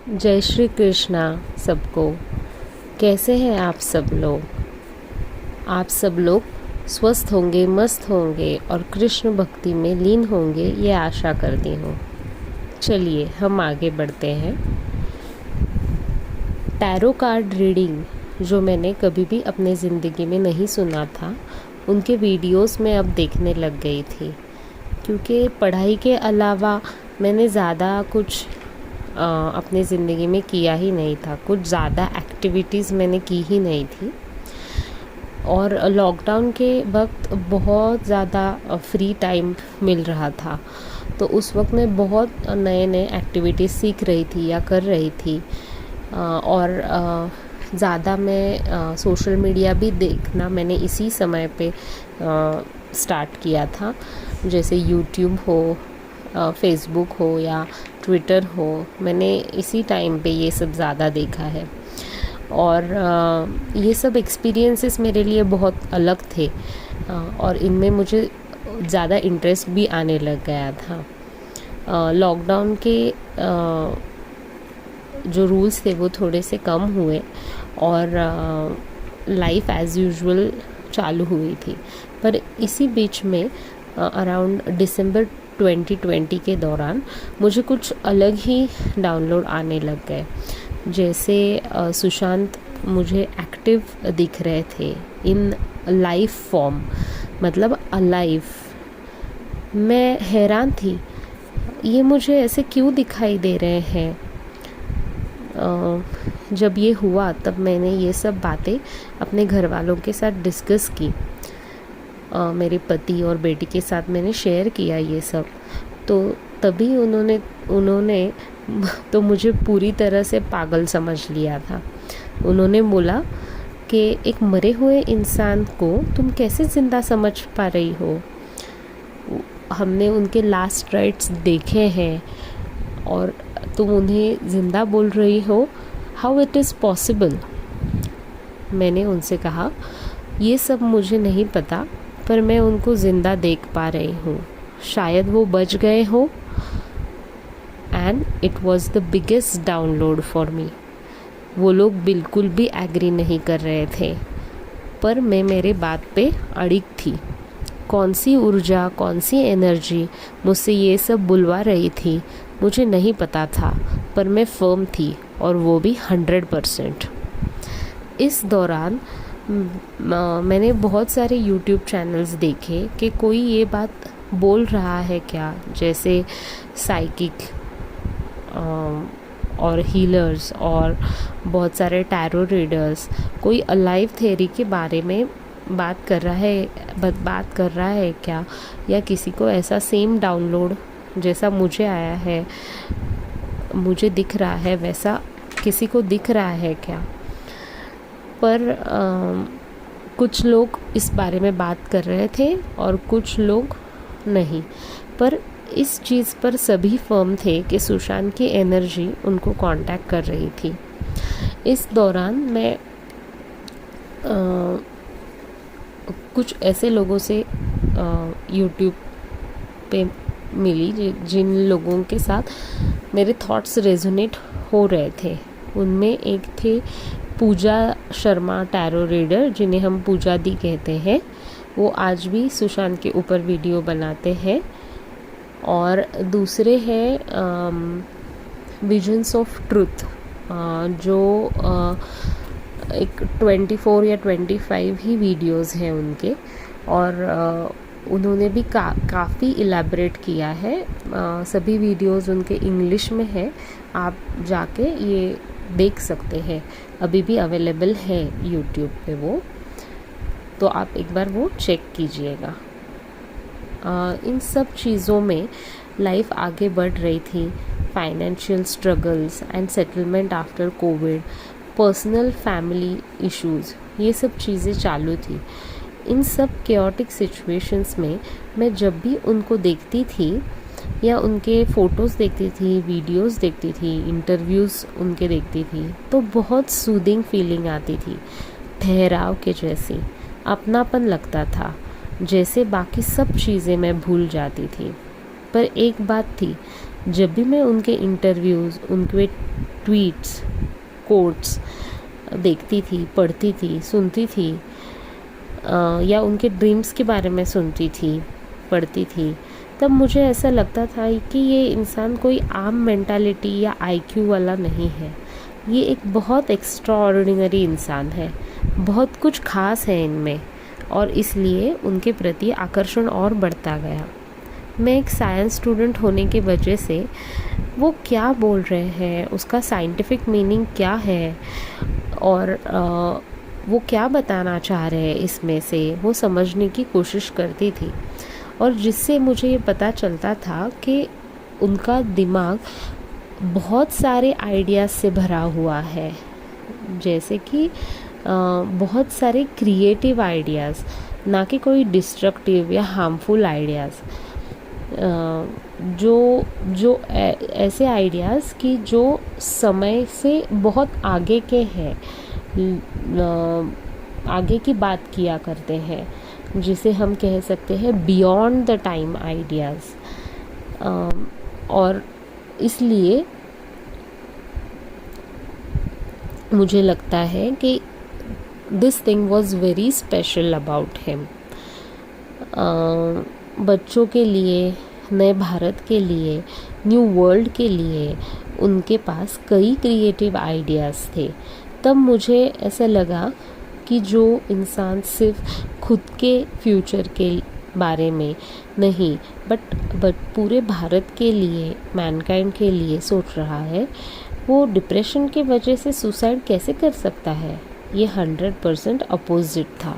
जय श्री कृष्णा सबको। कैसे हैं आप सब लोग? आप सब लोग स्वस्थ होंगे, मस्त होंगे और कृष्ण भक्ति में लीन होंगे, ये आशा करती हूँ। चलिए हम आगे बढ़ते हैं। टैरो कार्ड रीडिंग जो मैंने कभी भी अपने ज़िंदगी में नहीं सुना था, उनके वीडियोस में अब देखने लग गई थी, क्योंकि पढ़ाई के अलावा मैंने ज़्यादा कुछ अपनी ज़िंदगी में किया ही नहीं था। कुछ ज़्यादा एक्टिविटीज़ मैंने की ही नहीं थी और लॉकडाउन के वक्त बहुत ज़्यादा फ्री टाइम मिल रहा था, तो उस वक्त मैं बहुत नए नए एक्टिविटीज़ सीख रही थी या कर रही थी। और ज़्यादा मैं सोशल मीडिया भी देखना मैंने इसी समय पे स्टार्ट किया था, जैसे यूट्यूब हो, फेसबुक हो या ट्विटर हो। मैंने इसी टाइम पे ये सब ज़्यादा देखा है और ये सब एक्सपीरियंसेस मेरे लिए बहुत अलग थे और इनमें मुझे ज़्यादा इंटरेस्ट भी आने लग गया था। लॉकडाउन के जो रूल्स थे वो थोड़े से कम हुए और लाइफ एज़ यूजुअल चालू हुई थी, पर इसी बीच में अराउंड दिसंबर 2020 के दौरान मुझे कुछ अलग ही डाउनलोड आने लग गए। जैसे सुशांत मुझे एक्टिव दिख रहे थे इन लाइव फॉर्म, मतलब अलाइव। मैं हैरान थी, ये मुझे ऐसे क्यों दिखाई दे रहे हैं। जब ये हुआ तब मैंने ये सब बातें अपने घर वालों के साथ डिस्कस की। मेरे पति और बेटी के साथ मैंने शेयर किया ये सब, तो तभी उन्होंने तो मुझे पूरी तरह से पागल समझ लिया था। उन्होंने बोला कि एक मरे हुए इंसान को तुम कैसे ज़िंदा समझ पा रही हो? हमने उनके लास्ट राइट्स देखे हैं और तुम उन्हें ज़िंदा बोल रही हो, हाउ इट इज़ पॉसिबल? मैंने उनसे कहा, ये सब मुझे नहीं पता, पर मैं उनको ज़िंदा देख पा रही हूँ। शायद वो बच गए हो। And it was the biggest download for me. वो लोग बिल्कुल भी एग्री नहीं कर रहे थे, पर मैं मेरे बात पे अड़िग थी। कौन सी ऊर्जा, कौन सी एनर्जी मुझसे ये सब बुलवा रही थी मुझे नहीं पता था, पर मैं फर्म थी और वो भी 100%। इस दौरान मैंने बहुत सारे यूट्यूब चैनल्स देखे कि कोई ये बात बोल रहा है क्या, जैसे साइकिक और हीलर्स और बहुत सारे टैरो रीडर्स, कोई अलाइव थ्योरी के बारे में बात कर रहा है क्या, या किसी को ऐसा सेम डाउनलोड जैसा मुझे आया है, मुझे दिख रहा है, वैसा किसी को दिख रहा है क्या। पर कुछ लोग इस बारे में बात कर रहे थे और कुछ लोग नहीं, पर इस चीज़ पर सभी फर्म थे कि सुशांत की एनर्जी उनको कांटेक्ट कर रही थी। इस दौरान मैं कुछ ऐसे लोगों से यूट्यूब पे मिली जिन लोगों के साथ मेरे थॉट्स रेजोनेट हो रहे थे। उनमें एक थे पूजा शर्मा टैरो रीडर, जिन्हें हम पूजा दी कहते हैं। वो आज भी सुशांत के ऊपर वीडियो बनाते हैं। और दूसरे हैं विजन्स ऑफ ट्रुथ, जो एक 24 या 25 ही वीडियोस हैं उनके, और उन्होंने भी काफ़ी इलेबरेट किया है। सभी वीडियोस उनके इंग्लिश में है, आप जाके ये देख सकते हैं, अभी भी अवेलेबल है यूट्यूब पे वो, तो आप एक बार वो चेक कीजिएगा। इन सब चीज़ों में लाइफ आगे बढ़ रही थी। Financial struggles and settlement after Covid, personal family issues, ये सब चीज़ें चालू थी। इन सब केओटिक सिचुएशंस में मैं जब भी उनको देखती थी या उनके फ़ोटोज़ देखती थी, वीडियोज़ देखती थी, इंटरव्यूज़ उनके देखती थी, तो बहुत सूदिंग फीलिंग आती थी, ठहराव के जैसी, अपनापन लगता था, जैसे बाकी सब चीज़ें मैं भूल जाती थी। पर एक बात थी, जब भी मैं उनके इंटरव्यूज़, उनके ट्वीट्स, कोट्स देखती थी, पढ़ती थी, सुनती थी, या उनके ड्रीम्स के बारे में सुनती थी, पढ़ती थी, तब मुझे ऐसा लगता था कि ये इंसान कोई आम मेंटालिटी या आईक्यू वाला नहीं है। ये एक बहुत एक्स्ट्राऑर्डिनरी इंसान है, बहुत कुछ खास है इनमें, और इसलिए उनके प्रति आकर्षण और बढ़ता गया। मैं एक साइंस स्टूडेंट होने की वजह से वो क्या बोल रहे हैं, उसका साइंटिफिक मीनिंग क्या है, और वो क्या बताना चाह रहे हैं इसमें से, वो समझने की कोशिश करती थी। और जिससे मुझे ये पता चलता था कि उनका दिमाग बहुत सारे आइडियाज़ से भरा हुआ है, जैसे कि बहुत सारे क्रिएटिव आइडियाज़, ना कि कोई डिस्ट्रक्टिव या हार्मफुल आइडियाज़, जो ऐसे आइडियाज़ कि जो समय से बहुत आगे के हैं, आगे की बात किया करते हैं, जिसे हम कह सकते हैं बियॉन्ड द टाइम आइडियाज़। और इसलिए मुझे लगता है कि this thing was very special about him. बच्चों के लिए, नए भारत के लिए, न्यू वर्ल्ड के लिए उनके पास कई क्रिएटिव आइडियाज़ थे। तब मुझे ऐसा लगा कि जो इंसान सिर्फ खुद के फ्यूचर के बारे में नहीं बट पूरे भारत के लिए, मैनकाइंड के लिए सोच रहा है, वो डिप्रेशन की वजह से सुसाइड कैसे कर सकता है? ये 100% अपोजिट था।